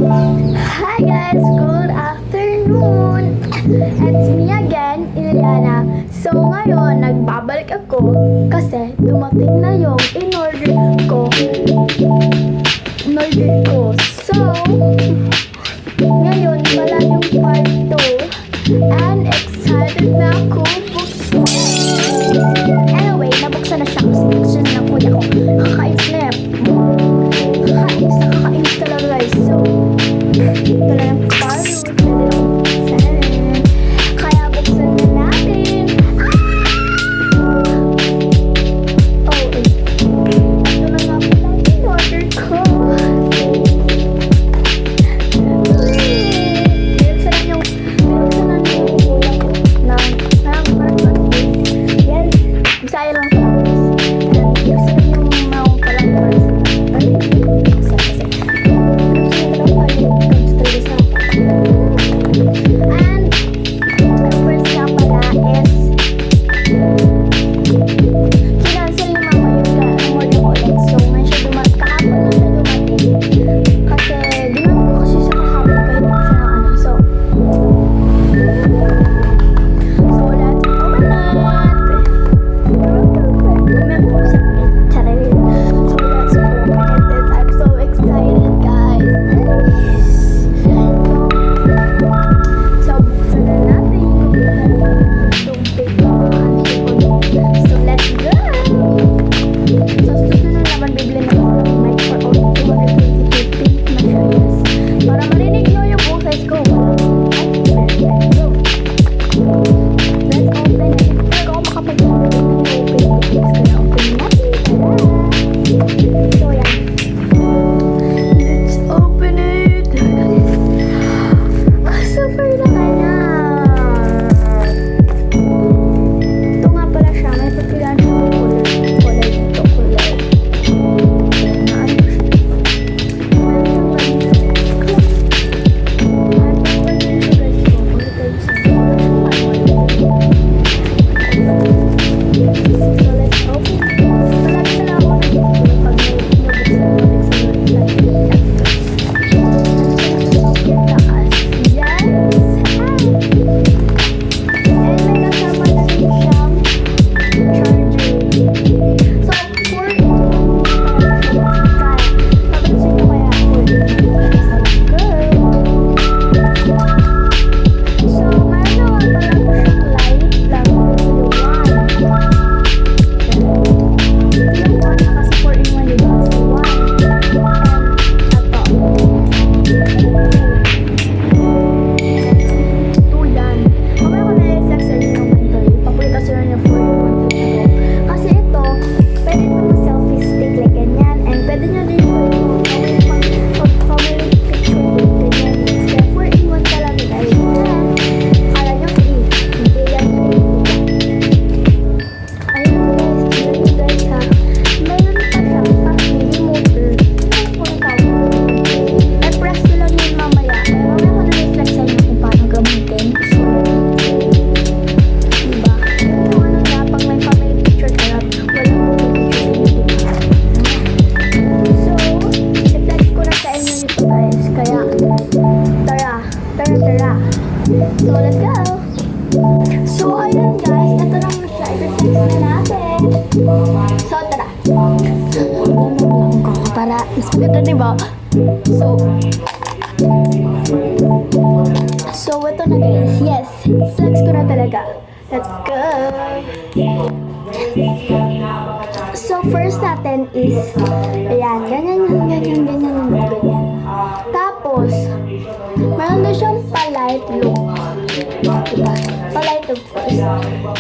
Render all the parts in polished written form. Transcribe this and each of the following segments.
Hi guys, good afternoon. It's me again, Iliana. So ngayon, nagbabalik ako kasi dumating na yung in-order ko. So, ngayon pala yung part 2 and excited na ako buksan. Anyway, nabuksan na siya kasi buksan na ng kuya ko. Nakakainis na yan. Nakakainis talaga guys. So, ito na yung part 2 na buksan. Kaya buksan na natin. Oh, ito na nga pala yung in-order ko. Bisaya lang pala guys. Gusto yung mga palang parts. And the first nga pala is kinancel ni mama yung order ko ulit. So ngayon siya kahapon lang siya dumating. Kasi dinam ko kasi siya kahapon kahit hindi siya na ano. So let's open it. I'm so excited, guys. So, buksan na natin itong pintuan. So, let's go! So, susunod naman bibili na ako ng mic for all 222 pink materials. Para marinig nyo yung boses ko. Go! Let's open it. Pero ako makapag-open ng open bookings ko na open natin. So, yan. Let's open it. Super na kanya. Ito nga pala siya. May pagkilaan siya ng kulay dito. Kulay. Na ano siya. So, let's open it. Palagi na ako nag-open pag may taas. Yes! And may kasama na rin siyang charger. So, 4-in-1 papansin nyo kaya 4-in-1 so, good! So, meron naman pala po siyang light lang yung 1. Yung 1 na kasi 4-in-1 diba? So, 1 2 yan. Mamaya ko na-reflex sa inyo ng inventory. Papulita sila niya 4-in-1 dito. Kasi ito, pwede naman selfie stick like ganyan. And pwede nyo rin yung family picture with ganyan. Kaya 4-in-1 talaga guys. Kala nyo 3. Hindi yan 3. Ayun guys, tignan nyo guys ha. Meron pa siyang mini motor. Ano po yung tawag? I-press ko lang yun mamaya. Mamaya ko na-reflex sa inyo kung paano gamitin. So, diba? Yung ano na, pag may family picture ka lang, walang picture sa inyo, diba? So, i-flex ko na sa inyo nito guys. Kaya, tara. So, let's go! So, ayun guys, ito lang siya. I-reflex na natin. So, tara. Para, mas maganda diba? So, ito na guys. Yes, flex ko na talaga. Let's go! So, first natin is, ayan, ganyan. Tapos, meron din siyang pa-light look. Diba? Pa-light of course.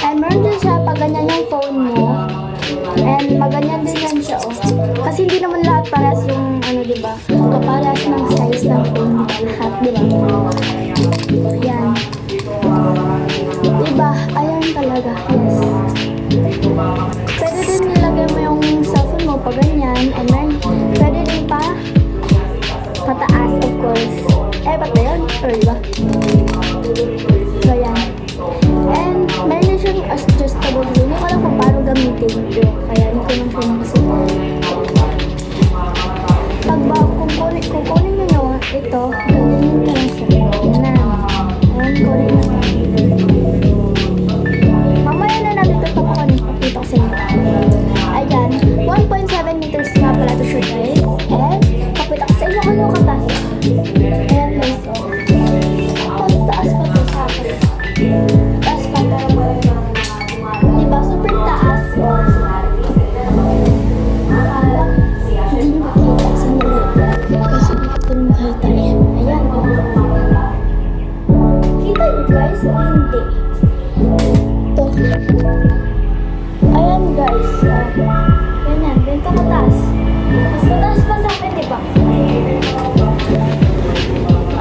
And meron din siya pag ganyan yung phone mo. And maganyan din yan siya, oh. Kasi hindi naman lahat parehas yung, ano, diba? Kaparehas ng size ng phone, diba? Lahat, diba? Yan. Diba? Ayan talaga. Yes. Pwede din nilagay mo yung cellphone mo pag ganyan. And then, pwede din pa pataas, of course. Ba't na yun? Or diba? So, yan. And, meron din siyang adjustable. Hindi ko alam kung paano gamitin ito. Kaya, hindi ko lang siya kasi. Pag ba, kukunin nyo ito, ganyan ka lang siya. Yan na. Ayan, kunin na. Mamaya na natin ito papakunin. Pakita ko sa inyo. Ayan, 1.7 meters nga pala ito siya guys. And, pakita ko sa inyo kung yung katas. Ayan guys, oh. Taas pa ito sa akin. Taas pa, pero diba, super taas. Hindi makita sa nila. Kasi hindi ko rin makita eh. Ayan, oh. Kita nyo guys o hindi? Ito. Ayan guys. Ganyan, ganito kataas. Mas mataas pa sa akin, diba?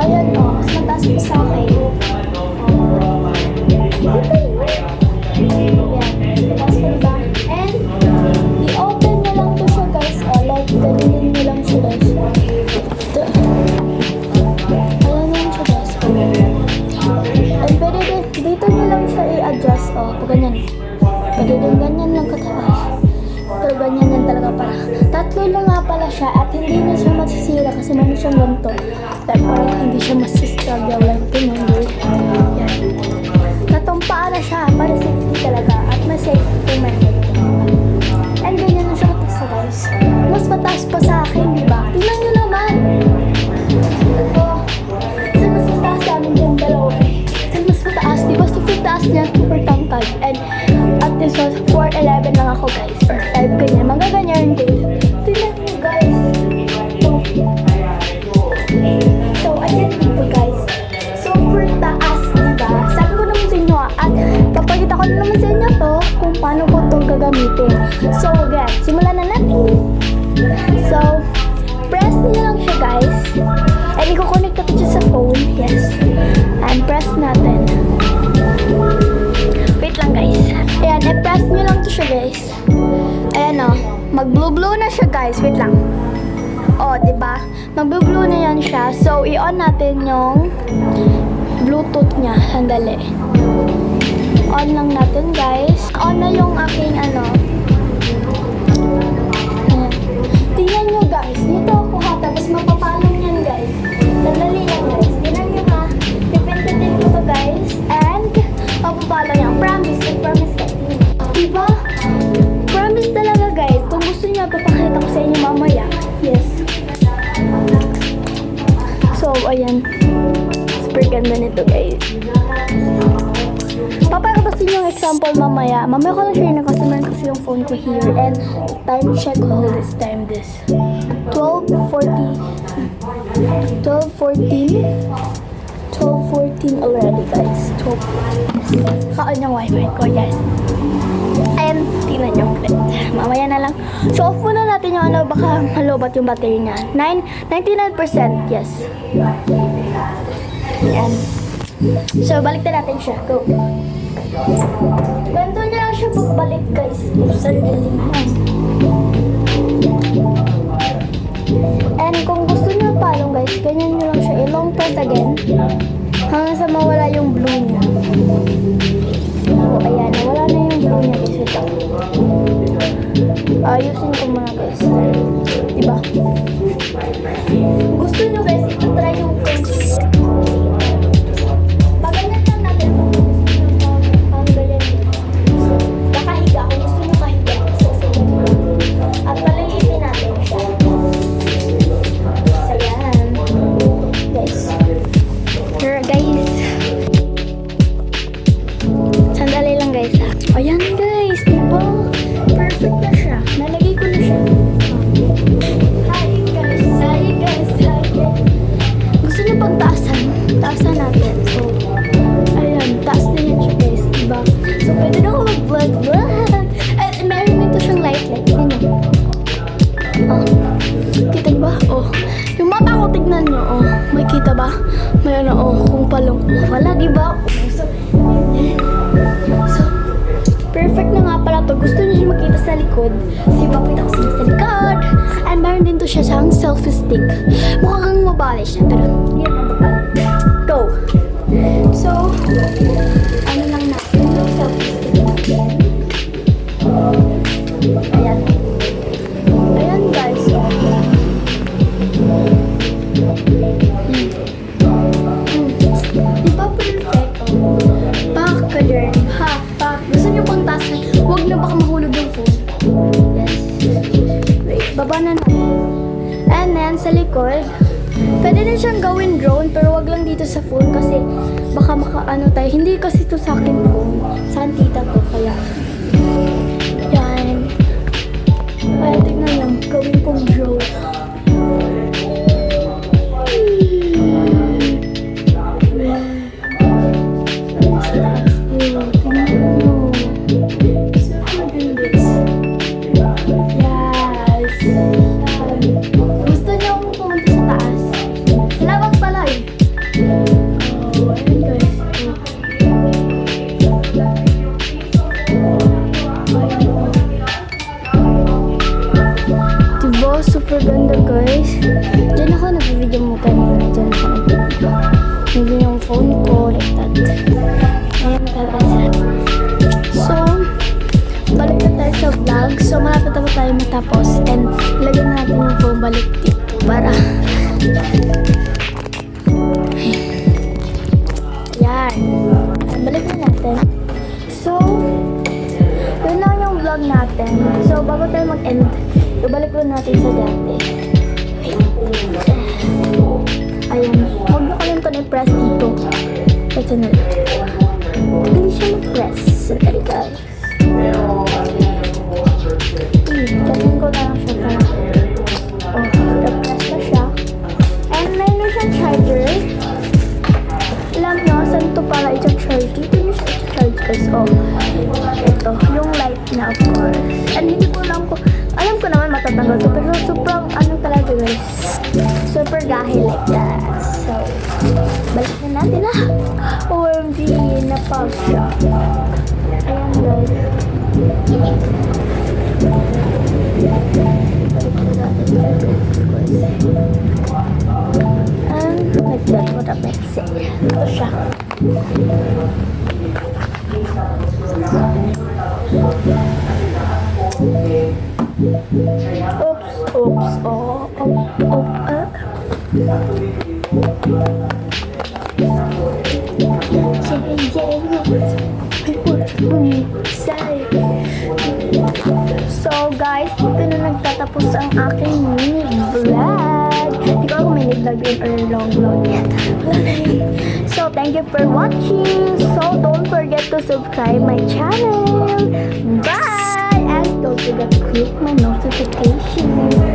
Ayan o, mas mataas pa sa akin. Kita nyo? Ayan, mataas pa diba? And, i-open nyo lang to siya guys. Like, ganyan nyo lang siya guys. Ito. Ayan lang siya guys. And pwede dito nyo lang siya i-adjust. Pag ganyan. Pwede din ganyan lang kataas. Pero ganyan lang talaga para. Tatlo lang nga pala siya at hindi na siya masisira kasi meron siyang ganito. Like parang hindi siya masistruggle lang ito nung word. Yan. Tatong paa na siya para safety talaga at mas safety po may ganito. And ganyan na siya kataas guys. Mas mataas pa sa akin, di ba? Tingnan nyo naman. Ito. Kasi mas mataas sa amin yung dalawa eh. Kasi mas mataas, di ba? Super taas niya, super tangkad. And at this was 4'11 lang ako guys. Or 5 ganyan. Magaganyan din. Tingnan nyo guys. So, ayan dito guys. Super taas, diba? Sabi ko naman sa inyo at papakita ko naman sa inyo to kung paano ko ito gagamitin. So, again, simulan na natin. So, press nyo lang siya guys. And i-connect natin siya sa phone. Yes. And press natin. Wait lang guys. Ayan, i-press nyo lang to siya guys. Ayan o. Mag-blue-blue na siya guys. Wait lang. O, diba? Mag-blue-blue na yan siya. So, i-on natin yung Bluetooth niya. Sandali. On lang natin guys. On na yung aking ano. Ayan. Tingnan nyo guys. Dito ako ha. Tapos mapapalong yan guys. Sandali lang guys. Tingnan nyo ha. Pipindutin ko to guys. And mapapalong yan. Promise. I promise guys. Diba? Promise talaga guys. Kung gusto nyo, papakita ko sa inyo mamaya. Yes. So, ayan. Super ganda nito guys. Papakita sa inyo yung example mamaya. Mamaya ko lang share na kasi meron kasi yung phone ko here. And time check hold is time this. 12:14 already guys. 12:14. Kaon yung wifi ko guys. And tingnan nyo ulit. Mamaya na lang. So off muna natin yung ano. Baka malobat yung battery niya. 99%. Yes. Yan. So balik na natin siya. Go. Ganito niya lang siya pagbalik guys. Sandali lang. And kung gusto niyo palong guys, ganyan nyo lang siya. I-long press again. Hanggang sa mawala yung blue niya. So ayan. Wala na yung blue niya guys. Ito. Ayusin ko muna guys. Diba? Gusto nyo guys, ito try yung paganyan lang natin kung gusto nyo ang ganyan. Nakahiga kung gusto nyo kahiga. At palilitin natin siya. So yan. Guys. Here guys. Sandali lang guys ha. Ayan guys. Diba? Perfect na siya. Nalagay ko na siya. Hi guys. Hi guys. Hi guys. Gusto niyo pagtaasan? Taasan natin. So, ayan. Taas na yan siya guys. Diba? So, pwede na ako mag-vlog. At meron nito siyang light. Tignan niyo. Kita niyo ba? Yung mata ko tignan niyo. May kita ba? May ano, kung palong. Wala, diba? So, perfect na nga pala to. Gusto niyo makita sa likod. Kasi papita ko sa likod. And meron din to siya siyang selfie stick. Mukha kang mabali siya. Pero, yan ang mabali. Go! So, ano lang natin yung selfie stick natin. Ayan. Ayan guys. yung taas. Huwag na baka mahulog yung phone. Yes. Wait, baba na natin. And then, sa likod, pwede din siyang gawin drone, pero wag lang dito sa phone kasi baka makaano tayo. Hindi kasi to sa akin phone. Sa tita to, kaya. Yan. Ay, tignan yan. Gawin kong drone. Gusto niyo akong pumunta sa taas? Salamat pala eh. Oh, ayun guys. Diba? Super ganda guys. Diyan ako nag-video mo kanina. Diyan ako nag-video. Hindi yung phone ko. Like that. Ayan guys. So, balik na tayo sa vlog. So, malapit na tayo matapos. And, ilagay na natin yung phone balik dito para... Yan. Balik na natin. So, yun lang yung vlog natin. So, bago tayo mag-end, ibalik ko natin sa dati. Ayan. Huwag mo kalimutan i-press dito. Ito na lang. Hindi siya mag-press. Sandali guys. Ganyan ko lang siya para. Oh, na-press na siya. And mayroon siyang charger. Alam nyo, saan ito para i-charge? Dito nyo siya i-charge guys. Oh, ito. Yung light na of course. And hindi ko lang ko, alam ko naman matatanggal to. Pero sobrang ano talaga guys. Super gahil like that. So, balik na natin ah. OMG, na-pause siya. Ayan guys. And like that, what up next? Ito siya. Oops, oops, oh, So guys, dito na nagtatapos ang aking mini vlog. Hindi ko ako mini vlog yun or long vlog yan. So thank you for watching. So don't forget to subscribe my channel. Bye! And don't forget to click my notification.